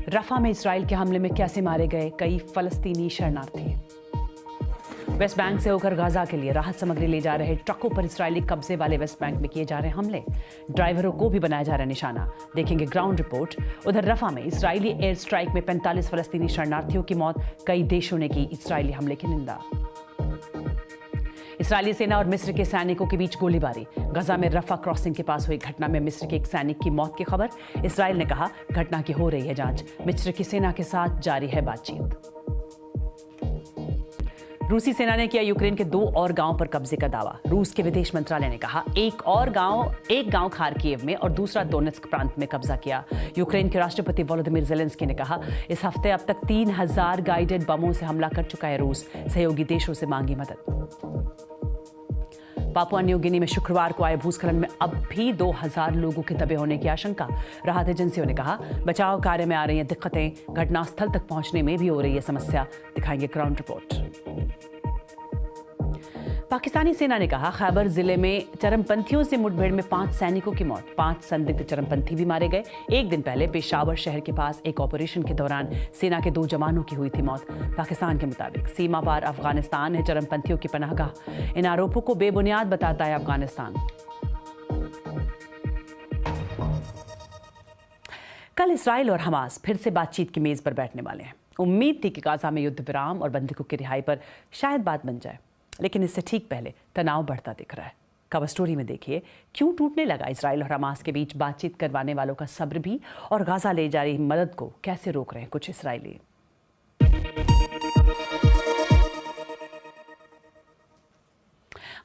रफा में इसराइल के हमले में कैसे मारे गए कई फलस्तीनी शरणार्थी। वेस्ट बैंक से होकर गाजा के लिए राहत सामग्री ले जा रहे ट्रकों पर इसराइली कब्जे वाले वेस्ट बैंक में किए जा रहे हमले। ड्राइवरों को भी बनाया जा रहा है निशाना। देखेंगे ग्राउंड रिपोर्ट। उधर रफा में इसराइली एयर स्ट्राइक में 45 फलस्तीनी शरणार्थियों की मौत। कई देशों ने की इसराइली हमले की निंदा। इसराइली सेना और मिस्र के सैनिकों के बीच गोलीबारी। गाजा में रफा क्रॉसिंग के पास हुई घटना में मिस्र के एक सैनिक की मौत की खबर। इसराइल ने कहा घटना की हो रही है जांच। मिस्र की सेना के साथ जारी है बातचीत। रूसी सेना ने किया यूक्रेन के 2 और गांव पर कब्जे का दावा। रूस के विदेश मंत्रालय ने कहा एक गांव खार्किव में और दूसरा दोनेत्स्क प्रांत में कब्जा किया। यूक्रेन के राष्ट्रपति वोलोदिमीर ज़ेलेंस्की ने कहा इस हफ्ते अब तक 3000 गाइडेड बमों से हमला कर चुका है रूस। सहयोगी देशों से मांगी मदद। पापुआ न्यू गिनी में शुक्रवार को आए भूस्खलन में अब भी 2000 लोगों के दबे होने की आशंका। राहत एजेंसियों ने कहा बचाव कार्य में आ रही हैं दिक्कतें। घटनास्थल तक पहुंचने में भी हो रही है समस्या। दिखाएंगे ग्राउंड रिपोर्ट। पाकिस्तानी सेना ने कहा खैबर जिले में चरमपंथियों से मुठभेड़ में 5 सैनिकों की मौत। 5 संदिग्ध चरमपंथी भी मारे गए। एक दिन पहले पेशावर शहर के पास एक ऑपरेशन के दौरान सेना के 2 जवानों की हुई थी मौत। पाकिस्तान के मुताबिक सीमा पार अफगानिस्तान है चरमपंथियों की पनाहगाह। इन आरोपों को बेबुनियाद बताता है अफगानिस्तान। कल इसराइल और हमास फिर से बातचीत की मेज पर बैठने वाले हैं। उम्मीद थी कि गाजा में युद्ध विराम और बंधकों की रिहाई पर शायद बात बन जाए, लेकिन इससे ठीक पहले तनाव बढ़ता दिख रहा है। कवर स्टोरी में देखिए क्यों टूटने लगा इसराइल और हमास के बीच बातचीत करवाने वालों का सब्र भी, और गाजा ले जा रही मदद को कैसे रोक रहे हैं कुछ इसराइली।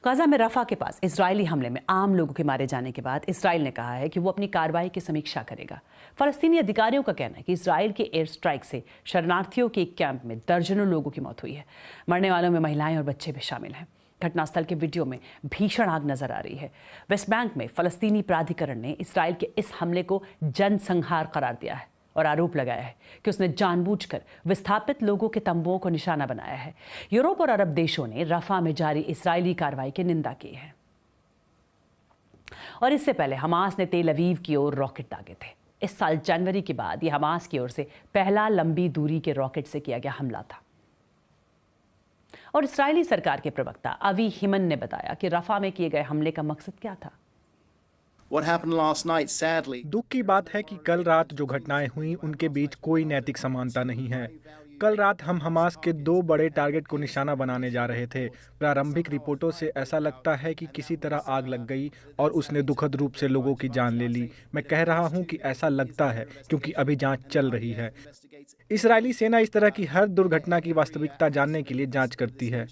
गाजा में रफा के पास इजरायली हमले में आम लोगों के मारे जाने के बाद इसराइल ने कहा है कि वो अपनी कार्रवाई की समीक्षा करेगा। फलस्तीनी अधिकारियों का कहना है कि इसराइल के एयर स्ट्राइक से शरणार्थियों के एक कैंप में दर्जनों लोगों की मौत हुई है। मरने वालों में महिलाएं और बच्चे भी शामिल हैं। घटनास्थल के वीडियो में भीषण आग नजर आ रही है। वेस्ट बैंक में फलस्तीनी प्राधिकरण ने इसराइल के इस हमले को जनसंहार करार दिया है और आरोप लगाया है कि उसने जानबूझकर विस्थापित लोगों के तंबुओं को निशाना बनाया है। यूरोप और अरब देशों ने रफा में जारी इसराइली कार्रवाई की निंदा की है। और इससे पहले हमास ने तेल अवीव की ओर रॉकेट दागे थे। इस साल जनवरी के बाद यह हमास की ओर से पहला लंबी दूरी के रॉकेट से किया गया हमला था। और इसराइली सरकार के प्रवक्ता अवी हिमन ने बताया कि रफा में किए गए हमले का मकसद क्या था। दुख की बात है कि कल रात जो घटनाएं हुई उनके बीच कोई नैतिक समानता नहीं है। कल रात हम हमास के 2 बड़े टारगेट को निशाना बनाने जा रहे थे। प्रारंभिक रिपोर्टों से ऐसा लगता है कि किसी तरह आग लग गई और उसने दुखद रूप से लोगों की जान ले ली। मैं कह रहा हूं कि ऐसा लगता है क्योंकि अभी जांच चल रही है। इसराइली सेना इस तरह की हर दुर्घटना की वास्तविकता जानने के लिए जांच करती है।